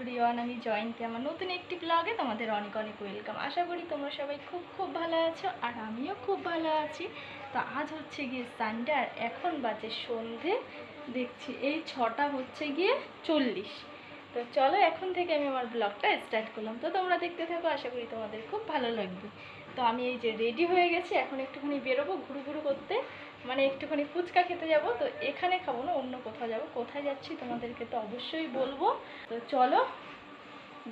Everyone, আমি জয়ন্তী। আমার নতুন একটি ব্লগে তোমাদের অনেক অনেক ওয়েলকাম। আশা করি তোমরা সবাই খুব ভালো আছো, আর আমিও খুব ভালো আছি। তো আজ হচ্ছে গিয়ে সানডে, আর এখন বাজে সন্ধে, দেখছি এই 6টা হচ্ছে গিয়ে 40। তো চলো এখন থেকে আমি আমার ব্লগটা স্টার্ট করলাম। তো তোমরা দেখতে থাকো, আশা করি তোমাদের খুব ভালো লাগবে। তো আমি এই যে রেডি হয়ে গেছি, এখন একটুখানি বেরোবো ঘুরু করতে, মানে একটুখানি ফুচকা খেতে যাব। তো এখানে খাবো না, অন্য কোথাও যাব। কোথায় যাচ্ছি তোমাদেরকে তো অবশ্যই বলবো। তো চলো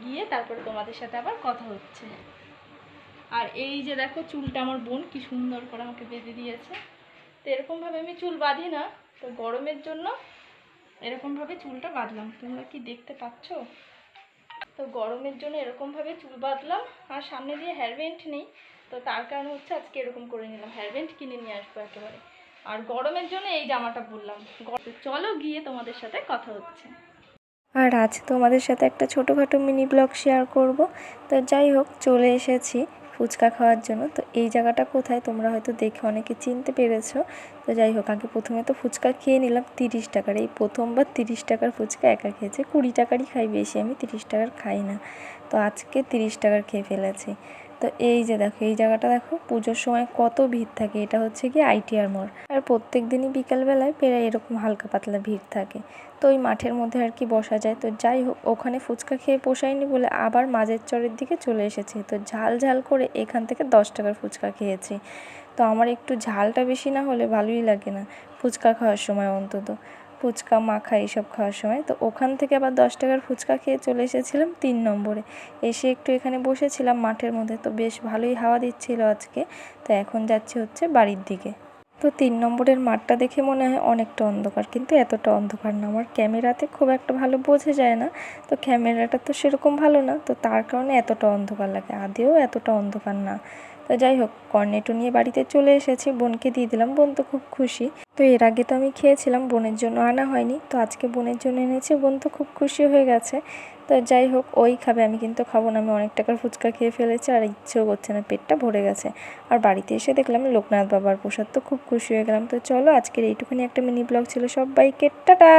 গিয়ে তারপরে তোমাদের সাথে আবার কথা হচ্ছে। আর এই যে দেখো চুলটা আমার বোন কি সুন্দর করে আমাকে বেঁধে দিয়েছে। তো এরকমভাবে আমি চুল বাঁধি না, তো গরমের জন্য এরকমভাবে চুলটা বাঁধলাম। তোমরা কি দেখতে পাচ্ছ? তো গরমের জন্য এরকমভাবে চুল বাঁধলাম। আর সামনে দিয়ে হেয়ার ব্যান্ড নেই, তো তার কারণে হচ্ছে আজকে এরকম করে নিলাম। হেয়ার ব্যান্ড কিনে নিয়ে আসবো একেবারে। আর গরমের জন্য এই জামাটা পরলাম। চলো গিয়ে তোমাদের সাথে কথা হচ্ছে। আর আজ তোমাদের সাথে একটা ছোটোখাটো মিনি ব্লগ শেয়ার করব। তো যাই হোক, চলে এসেছি ফুচকা খাওয়ার জন্য। তো এই জায়গাটা কোথায় তোমরা হয়তো দেখে অনেকে চিনতে পেরেছো। তো যাই হোক, আগে প্রথমে তো ফুচকা খেয়ে নিলাম 30 টাকার। এই প্রথমবার 30 টাকার ফুচকা একা খেয়েছে। 20 টাকারই খাই বেশি, আমি 30 টাকার খাই না। তো আজকে 30 টাকার খেয়ে ফেলেছি। তো এই যে দেখো, এই জায়গাটা দেখো পুজোর সময় কত ভিড় থাকে। এটা হচ্ছে কি ITR মোড়। আর প্রত্যেক দিনই বিকালবেলায় প্রায় এরকম হালকা পাতলা ভিড় থাকে। তো ওই মাঠের মধ্যে আর কি বসা যায়। তো যাই হোক, ওখানে ফুচকা খেয়ে পোষায়নি বলে আবার মাঝের চরের দিকে চলে এসেছি। তো ঝাল ঝাল করে এখান থেকে 10 টাকার ফুচকা খেয়েছি। তো আমার একটু ঝালটা বেশি না হলে ভালোই লাগে না ফুচকা খাওয়ার সময়, অন্তত ফুচকা মাখা এইসব খাওয়ার সময়। তো ওখান থেকে আবার 10 টাকার ফুচকা খেয়ে চলে এসেছিলাম 3 নম্বরে। এসে একটু এখানে বসেছিলাম মাঠের মধ্যে। তো বেশ ভালোই হাওয়া দিচ্ছিল আজকে। তো এখন যাচ্ছি হচ্ছে বাড়ির দিকে। তো 3 নম্বরের মাঠটা দেখে মনে হয় অনেকটা অন্ধকার, কিন্তু এতটা অন্ধকার না। আমার ক্যামেরাতে খুব একটা ভালো বোঝা যায় না, তো ক্যামেরাটা তো সেরকম ভালো না, তো তার কারণে এতটা অন্ধকার লাগে। আদেও এতটা অন্ধকার না। তো যাই হোক, কর্নেটো নিয়ে বাড়িতে চলে এসেছি, বোনকে দিয়ে দিলাম। বোন তো খুব খুশি। তো এর আগে তো আমি খেয়েছিলাম, বোনের জন্য আনা হয়নি। তো আজকে বোনের জন্য এনেছি, বোন তো খুব খুশি হয়ে গেছে। তো যাই হোক, ওই খাবে, আমি কিন্তু খাবো না। আমি অনেক টাকার ফুচকা খেয়ে ফেলেছি, আর ইচ্ছেও করছে না, পেটটা ভরে গেছে। আর বাড়িতে এসে দেখলাম লোকনাথ বাবার প্রসাদ, তো খুব খুশি হয়ে গেলাম। তো চলো, আজকের এইটুকুনি একটা মিনি ব্লগ ছিল। সবাইকে টাটা।